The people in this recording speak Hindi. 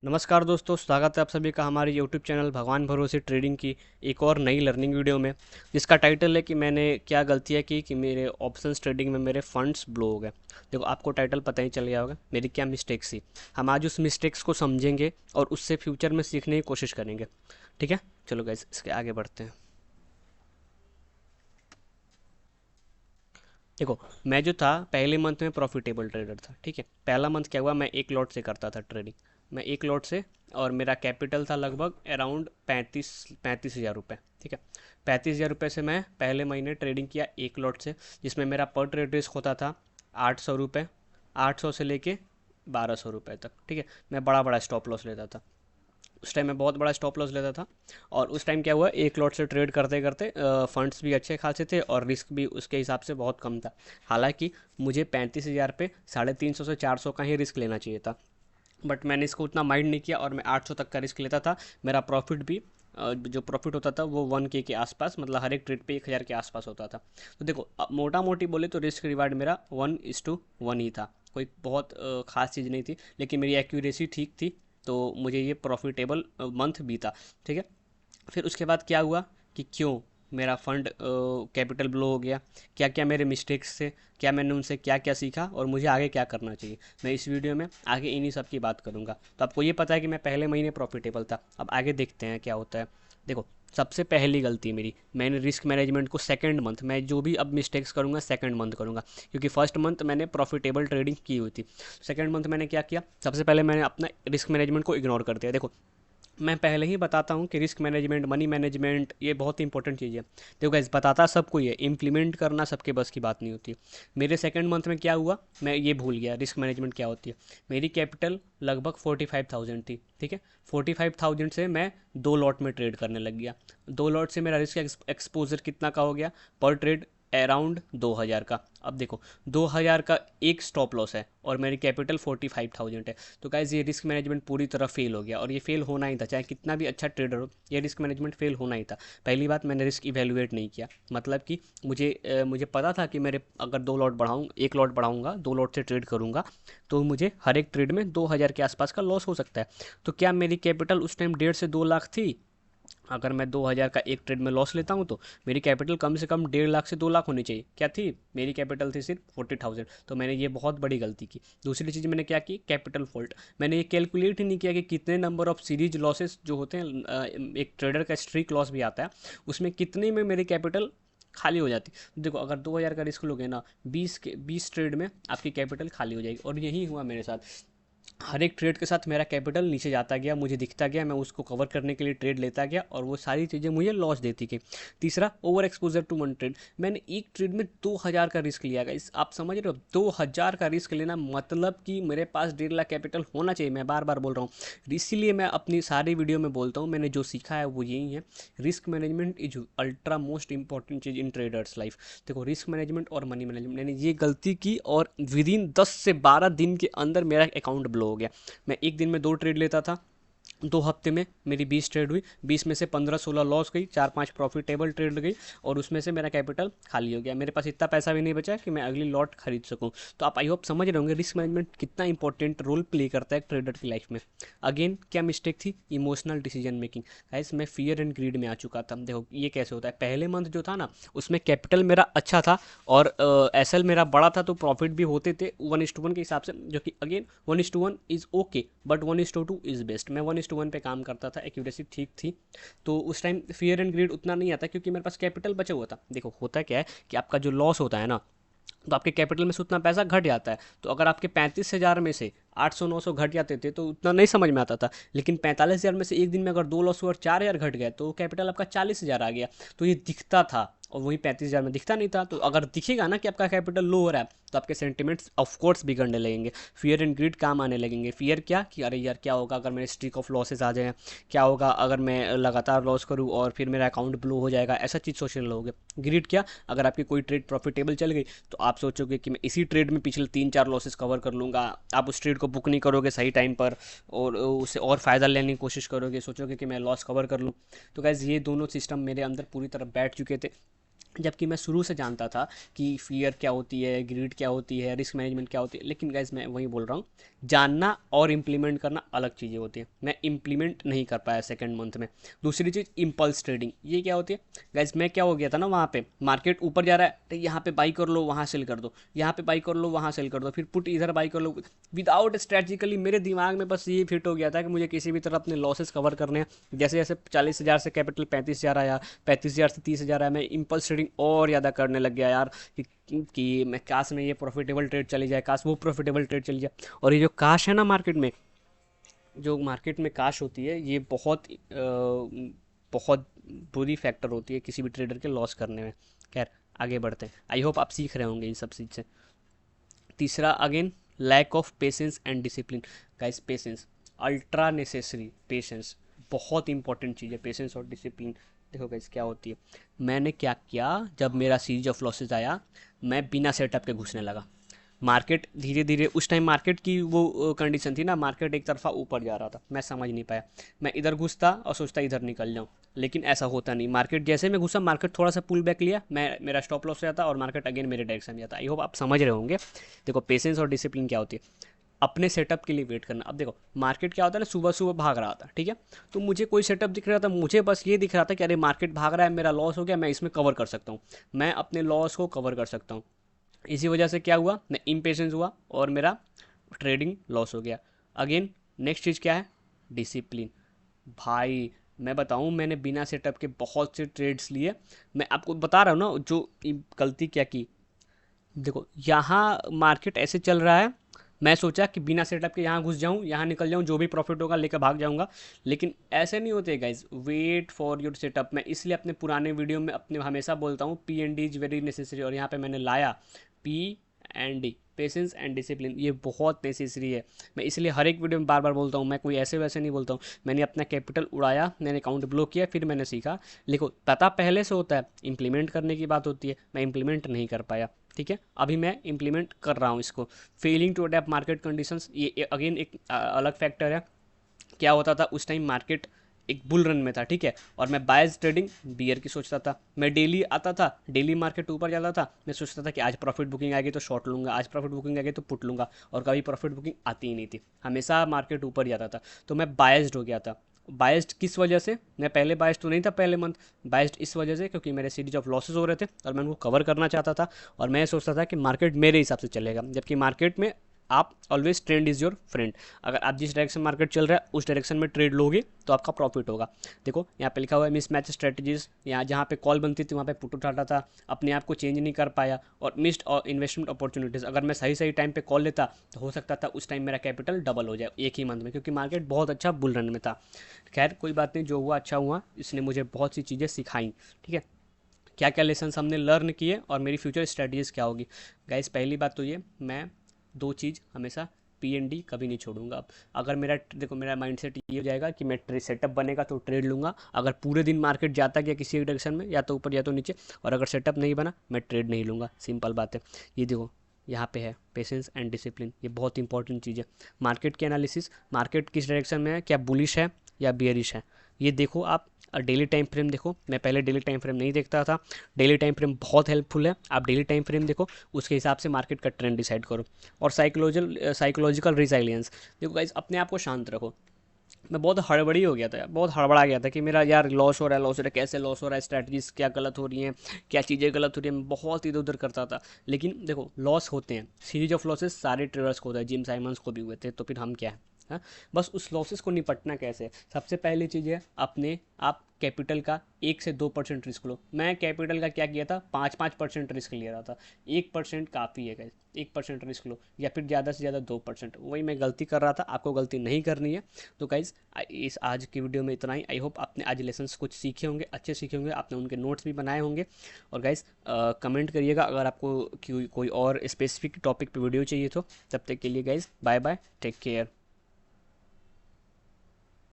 नमस्कार दोस्तों, स्वागत है आप सभी का हमारे यूट्यूब चैनल भगवान भरोसे ट्रेडिंग की एक और नई लर्निंग वीडियो में, जिसका टाइटल है कि मैंने क्या गलतियाँ की कि मेरे ऑप्शंस ट्रेडिंग में मेरे फंड्स ब्लो हो गए। देखो, आपको टाइटल पता ही चल गया होगा मेरी क्या मिस्टेक्स थी। हम आज उस मिस्टेक्स को समझेंगे और उससे फ्यूचर में सीखने की कोशिश करेंगे। ठीक है, चलो गाइस इसके आगे बढ़ते हैं। देखो, मैं जो था पहले मंथ में प्रॉफिटेबल ट्रेडर था। ठीक है, पहला मंथ क्या हुआ, मैं एक लॉट से करता था ट्रेडिंग। मैं एक लॉट से, और मेरा कैपिटल था लगभग अराउंड 35,000 रुपये। ठीक है, 35,000 रुपये से मैं पहले महीने ट्रेडिंग किया एक लॉट से, जिसमें मेरा पर ट्रेड रिस्क होता था 800 रुपये। 800 से लेके 1200 रुपये तक। ठीक है, मैं बड़ा बड़ा स्टॉप लॉस लेता था। उस टाइम मैं बहुत बड़ा स्टॉप लॉस लेता था। और उस टाइम क्या हुआ, एक लॉट से ट्रेड करते करते फंड्स भी अच्छे खासे थे और रिस्क भी उसके हिसाब से बहुत कम था। हालांकि मुझे 35,000 पे 350 से 400 का ही रिस्क लेना चाहिए था, बट मैंने इसको उतना माइंड नहीं किया और मैं 800 तक का रिस्क लेता था। मेरा प्रॉफिट भी जो प्रॉफिट होता था वो 1K के आसपास, मतलब हर एक ट्रेड पे 1,000 के आसपास होता था। तो देखो, मोटा मोटी बोले तो रिस्क रिवार्ड मेरा 1:1 ही था। कोई बहुत खास चीज़ नहीं थी, लेकिन मेरी एक्यूरेसी ठीक थी, तो मुझे ये प्रॉफिटेबल मंथ बीता। ठीक है, फिर उसके बाद क्या हुआ कि क्यों मेरा फंड कैपिटल ब्लो हो गया, क्या क्या मेरे मिस्टेक्स थे, क्या मैंने उनसे क्या क्या सीखा और मुझे आगे क्या करना चाहिए। मैं इस वीडियो में आगे इन्हीं सब की बात करूंगा। तो आपको ये पता है कि मैं पहले महीने प्रॉफिटेबल था। अब आगे देखते हैं क्या होता है। देखो, सबसे पहली गलती मेरी, मैंने रिस्क मैनेजमेंट को सेकंड मंथ, मैं जो भी अब मिस्टेक्स करूंगा सेकंड मंथ करूंगा, क्योंकि फर्स्ट मंथ मैंने प्रॉफिटेबल ट्रेडिंग की हुई थी। सेकंड मंथ मैंने क्या किया, सबसे पहले मैंने अपना रिस्क मैनेजमेंट को इग्नोर कर दिया। देखो, मैं पहले ही बताता हूँ कि रिस्क मैनेजमेंट, मनी मैनेजमेंट ये बहुत इंपॉर्टेंट चीज़ है। देखो गाइस, बताता सबको ही है, इम्प्लीमेंट करना सबके बस की बात नहीं होती। मेरे सेकंड मंथ में क्या हुआ, मैं ये भूल गया रिस्क मैनेजमेंट क्या होती है। मेरी कैपिटल लगभग 45,000 थी। ठीक है, 45,000 से मैं दो लॉट में ट्रेड करने लग गया। दो लॉट से मेरा रिस्क एक्सपोजर कितना का हो गया पर ट्रेड, अराउंड 2,000 का। अब देखो, 2,000 का एक स्टॉप लॉस है और मेरी कैपिटल 45,000 है। तो गाइज ये रिस्क मैनेजमेंट पूरी तरह फेल हो गया, और ये फेल होना ही था। चाहे कितना भी अच्छा ट्रेडर हो, ये रिस्क मैनेजमेंट फेल होना ही था। पहली बात, मैंने रिस्क इवेलुएट नहीं किया। मतलब कि मुझे पता था कि मेरे अगर दो लॉट बढ़ाऊँ, एक लॉट बढ़ाऊंगा, दो लॉट से ट्रेड करूंगा, तो मुझे हर एक ट्रेड में 2,000 के आसपास का लॉस हो सकता है। तो क्या मेरी कैपिटल उस टाइम 1.5 से 2 लाख थी? अगर मैं 2,000 का एक ट्रेड में लॉस लेता हूँ तो मेरी कैपिटल कम से कम 1.5 लाख से 2 लाख होनी चाहिए। क्या थी? मेरी कैपिटल थी सिर्फ 40,000। तो मैंने ये बहुत बड़ी गलती की। दूसरी चीज़ मैंने क्या की, कैपिटल फॉल्ट। मैंने ये कैलकुलेट ही नहीं किया कि कितने नंबर ऑफ सीरीज लॉसेस जो होते हैं, एक ट्रेडर का स्ट्रीक लॉस भी आता है, उसमें कितने में मेरी कैपिटल खाली हो जाती। देखो, अगर 2,000 का रिस्क लोगे ना, 20 ट्रेड में आपकी कैपिटल खाली हो जाएगी, और यही हुआ मेरे साथ। हर एक ट्रेड के साथ मेरा कैपिटल नीचे जाता गया, मुझे दिखता गया, मैं उसको कवर करने के लिए ट्रेड लेता गया, और वो सारी चीज़ें मुझे लॉस देती गई। तीसरा, over exposure to one trade. मैंने एक ट्रेड में 2,000 का रिस्क लिया। इस आप समझ रहे हो, 2,000 का रिस्क लेना मतलब कि मेरे पास 1.5 लाख कैपिटल होना चाहिए। मैं बार बार बोल रहा हूँ, इसीलिए मैं अपनी सारी वीडियो में बोलता हूँ, मैंने जो सीखा है वो यही है। Risk management is ultra most important cheese in traders life. देखो, रिस्क मैनेजमेंट और मनी मैनेजमेंट, मैंने ये गलती की और विद इन 10 से 12 दिन के अंदर मेरा अकाउंट ब्लो हो गया। मैं एक दिन में दो ट्रेड लेता था, 2 हफ्ते में मेरी 20 ट्रेड हुई, 20 में से 15-16 लॉस गई, 4-5 प्रॉफिटेबल ट्रेड गई, और उसमें से मेरा कैपिटल खाली हो गया। मेरे पास इतना पैसा भी नहीं बचा कि मैं अगली लॉट खरीद सकूं। तो आप आई होप समझ रहे होंगे रिस्क मैनेजमेंट कितना इंपॉर्टेंट रोल प्ले करता है ट्रेडर की लाइफ में। अगेन, क्या मिस्टेक थी, इमोशनल डिसीजन मेकिंग। गाइस, मैं फियर एंड ग्रीड में आ चुका था। देखो, ये कैसे होता है, पहले मंथ जो था ना, उसमें कैपिटल मेरा अच्छा था और एसएल मेरा बड़ा था, तो प्रॉफिट भी होते थे 1:1 के हिसाब से, जो कि again 1:1 is okay, but 1:2 is best. मैं 1:1 पे काम करता था, एक्यूरेसी ठीक थी। तो उस टाइम फियर एंड ग्रीड उतना नहीं आता, क्योंकि मेरे पास कैपिटल बचा हुआ था। देखो, होता क्या है कि आपका जो लॉस होता है ना, तो आपके कैपिटल में से उतना पैसा घट जाता है। तो अगर आपके 35,000 में से 800-900 घट जाते थे तो उतना नहीं समझ में आता था, लेकिन 45,000 में से एक दिन में अगर दो लॉस हुआ और 4,000 घट गए, तो कैपिटल आपका 40,000 आ गया। तो ये दिखता था, और वही 35,000 में दिखता नहीं था। तो अगर दिखेगा ना कि आपका कैपिटल लो हो रहा है, तो आपके सेंटिमेंट्स ऑफकोर्स बिगड़ने लगेंगे, फियर एंड ग्रीड काम आने लगेंगे। फियर क्या कि अरे यार, क्या होगा अगर मेरे स्ट्रीक ऑफ लॉसेस आ जाए, क्या होगा अगर मैं लगातार लॉस करूँ और फिर मेरा अकाउंट ब्लो हो जाएगा, ऐसा चीज़ सोचने लगोगे। ग्रीड क्या, अगर आपकी कोई ट्रेड प्रॉफिटेबल चल गई, तो आप सोचोगे कि मैं इसी ट्रेड में पिछले 3-4 लॉसेस कवर कर लूँगा। आप उस ट्रेड को बुक नहीं करोगे सही टाइम पर, और उससे और फ़ायदा लेने की कोशिश करोगे, सोचोगे कि मैं लॉस कवर कर लूँ। तो गैस, ये दोनों सिस्टम मेरे अंदर पूरी तरह बैठ चुके थे, जबकि मैं शुरू से जानता था कि फियर क्या होती है, ग्रीड क्या होती है, रिस्क मैनेजमेंट क्या होती है। लेकिन गाइज, मैं वही बोल रहा हूँ, जानना और इम्प्लीमेंट करना अलग चीज़ें होती हैं। मैं इम्प्लीमेंट नहीं कर पाया सेकंड मंथ में। दूसरी चीज़ इम्पल्स ट्रेडिंग, ये क्या होती है गाइस, मैं क्या हो गया था ना, वहाँ पे मार्केट ऊपर जा रहा है तो यहाँ पे बाई कर लो, वहाँ सेल कर दो, यहाँ पे बाई कर लो, वहाँ सेल कर दो, फिर पुट इधर बाई कर लो। विदाउट स्ट्रेटेजिकली मेरे दिमाग में बस ये फिट हो गया था कि मुझे किसी भी तरह अपने लॉसेस कवर करने हैं। जैसे जैसे 40,000 से कैपिटल 35,000 आया, 35,000 से 30,000 आया, मैं इम्पल्स ट्रेडिंग और ज़्यादा करने लग गया यार कि मैं काश में ये प्रॉफिटेबल ट्रेड चली जाए, काश वो प्रॉफिटेबल ट्रेड चली जाए। और ये जो काश है ना मार्केट में, जो मार्केट में काश होती है, ये बहुत बुरी फैक्टर होती है किसी भी ट्रेडर के लॉस करने में। खैर आगे बढ़ते हैं, आई होप आप सीख रहे होंगे इन सब चीज़ से। तीसरा again, lack of patience and discipline. Guys patience ultra necessary, patience बहुत इंपॉर्टेंट चीज़ है, पेशेंस और डिसिप्लिन। देखो गाइस क्या होती है, मैंने क्या किया, जब मेरा सीरीज ऑफ लॉसेज आया, मैं बिना सेटअप के घुसने लगा। मार्केट धीरे धीरे, उस टाइम मार्केट की वो कंडीशन थी ना, मार्केट एक तरफा ऊपर जा रहा था, मैं समझ नहीं पाया। मैं इधर घुसता और सोचता इधर निकल जाऊँ, लेकिन ऐसा होता नहीं। मार्केट जैसे मैं घुसा, मार्केट थोड़ा सा पुल बैक लिया, मैं मेरा स्टॉप लॉस हो जाता और मार्केट अगेन मेरे डायरेक्शन में जाता। आई होप आप समझ रहे होंगे। देखो पेशेंस और डिसिप्लिन क्या होती है, अपने सेटअप के लिए वेट करना। अब देखो मार्केट क्या होता है ना, सुबह सुबह भाग रहा था, ठीक है, तो मुझे कोई सेटअप दिख रहा था, मुझे बस ये दिख रहा था कि अरे मार्केट भाग रहा है, मेरा लॉस हो गया, मैं इसमें कवर कर सकता हूँ, मैं अपने लॉस को कवर कर सकता हूँ। इसी वजह से क्या हुआ, मैं इम्पेशेंस हुआ और मेरा ट्रेडिंग लॉस हो गया। अगेन नेक्स्ट चीज़ क्या है, डिसिप्लिन। भाई मैं बताऊं, मैंने बिना सेटअप के बहुत से ट्रेड्स लिए। मैं आपको बता रहा हूँ ना जो गलती क्या की। देखो यहाँ मार्केट ऐसे चल रहा है, मैं सोचा कि बिना सेटअप के यहाँ घुस जाऊँ, यहाँ निकल जाऊँ, जो भी प्रॉफिट होगा लेकर भाग जाऊँगा। लेकिन ऐसे नहीं होते guys, wait for your setup. मैं इसलिए अपने पुराने वीडियो में अपने हमेशा बोलता हूँ P and D is very necessary, और यहाँ पे मैंने लाया P and D, patience and discipline, ये बहुत नेसेसरी है। मैं इसलिए हर एक वीडियो में बार बार बोलता हूँ, मैं कोई ऐसे वैसे नहीं बोलता हूँ। मैंने अपना कैपिटल उड़ाया, मैंने अकाउंट ब्लॉक किया, फिर मैंने सीखा। देखो पता पहले से होता है, इम्प्लीमेंट करने की बात होती है, मैं इम्प्लीमेंट नहीं कर पाया। ठीक है, अभी मैं इम्प्लीमेंट कर रहा हूँ इसको। Failing to adept market conditions, ये अगेन एक अलग फैक्टर है। क्या होता था उस टाइम, मार्केट एक बुल रन में था, ठीक है, और मैं बायर्स ट्रेडिंग बियर की सोचता था। मैं डेली आता था, डेली मार्केट ऊपर जाता था, मैं सोचता था कि आज प्रॉफिट बुकिंग आएगी तो शॉर्ट लूंगा, आज प्रॉफिट बुकिंग आएगी तो पुट लूंगा, और कभी प्रॉफिट बुकिंग आती ही नहीं थी, हमेशा मार्केट ऊपर जाता था। तो मैं बायस्ड हो गया था। बायस्ड किस वजह से, मैं पहले बायस्ड तो नहीं था पहले मंथ, बायस्ड इस वजह से क्योंकि मेरे सीरीज ऑफ लॉसेस हो रहे थे और मैं उनको कवर करना चाहता था, और मैं सोचता था कि मार्केट मेरे हिसाब से चलेगा, जबकि मार्केट में आप always trend is your friend. अगर आप जिस डायरेक्शन मार्केट चल रहा है उस डायरेक्शन में ट्रेड लोगे तो आपका प्रॉफिट होगा। देखो यहाँ पे लिखा हुआ है मिस मैच स्ट्रेटजीज, यहाँ जहाँ पे कॉल बनती थी वहाँ पे पुट उठाता था, अपने आप को चेंज नहीं कर पाया, और मिस्ड और इन्वेस्टमेंट अपॉर्चुनिटीज़, अगर मैं सही सही टाइम पे कॉल लेता तो हो सकता था उस टाइम मेरा कैपिटल डबल हो जाए एक ही मंथ में, क्योंकि मार्केट बहुत अच्छा बुल रन में था। खैर कोई बात नहीं, जो हुआ अच्छा हुआ, इसने मुझे बहुत सी चीज़ें सिखाई। ठीक है, क्या क्या लेसन हमने लर्न किए और मेरी फ्यूचर स्ट्रेटजीज क्या होगी। गाइस पहली बात तो ये, मैं दो चीज़ हमेशा पी एन डी कभी नहीं छोड़ूंगा। अब अगर मेरा, देखो मेरा माइंडसेट ये हो जाएगा कि मैं सेटअप बनेगा तो ट्रेड लूंगा, अगर पूरे दिन मार्केट जाता गया किसी एक डायरेक्शन में, या तो ऊपर या तो नीचे, और अगर सेटअप नहीं बना मैं ट्रेड नहीं लूंगा, सिंपल बात है। ये देखो यहाँ पे है पेशेंस एंड डिसिप्लिन, ये बहुत इंपॉर्टेंट चीज़ है। मार्केट की एनालिसिस, मार्केट किस डायरेक्शन में है, क्या बुलिश है या बियरिश है, ये देखो आप। डेली टाइम फ्रेम देखो, मैं पहले डेली टाइम फ्रेम नहीं देखता था, डेली टाइम फ्रेम बहुत हेल्पफुल है। आप डेली टाइम फ्रेम देखो, उसके हिसाब से मार्केट का ट्रेंड डिसाइड करो। और साइकोलॉजिकल रिसाइलियंस, देखो गाइस अपने आप को शांत रखो। मैं बहुत हड़बड़ी हो गया था यार, बहुत हड़बड़ा गया था कि मेरा यार लॉस हो रहा है, लॉस हो रहा है, कैसे लॉस हो रहा है, स्ट्रैटेजीज क्या गलत हो रही हैं, क्या चीज़ें गलत हो रही हैं, मैं बहुत इधर उधर करता था। लेकिन देखो लॉस होते हैं, सीरीज ऑफ लॉसेस सारे ट्रेडर्स को होता है, जिम साइमंस को भी हुए थे, तो फिर हम क्या है। हाँ, बस उस लॉसेस को निपटना कैसे, सबसे पहली चीज़ है अपने आप कैपिटल का 1 से 2% रिस्क लो। मैं कैपिटल का क्या किया था, 5-5% रिस्क ले रहा था। 1% काफ़ी है गाइस, 1% रिस्क लो, या फिर ज़्यादा से ज़्यादा 2%, वही मैं गलती कर रहा था, आपको गलती नहीं करनी है। तो गाइस इस आज की वीडियो में इतना ही। आई होप आपने आज लेसन्स कुछ सीखे होंगे, अच्छे सीखे होंगे, आपने उनके नोट्स भी बनाए होंगे। और गाइस कमेंट करिएगा अगर आपको कोई और स्पेसिफिक टॉपिक पे वीडियो चाहिए तो। तब तक के लिए guys bye bye, take care.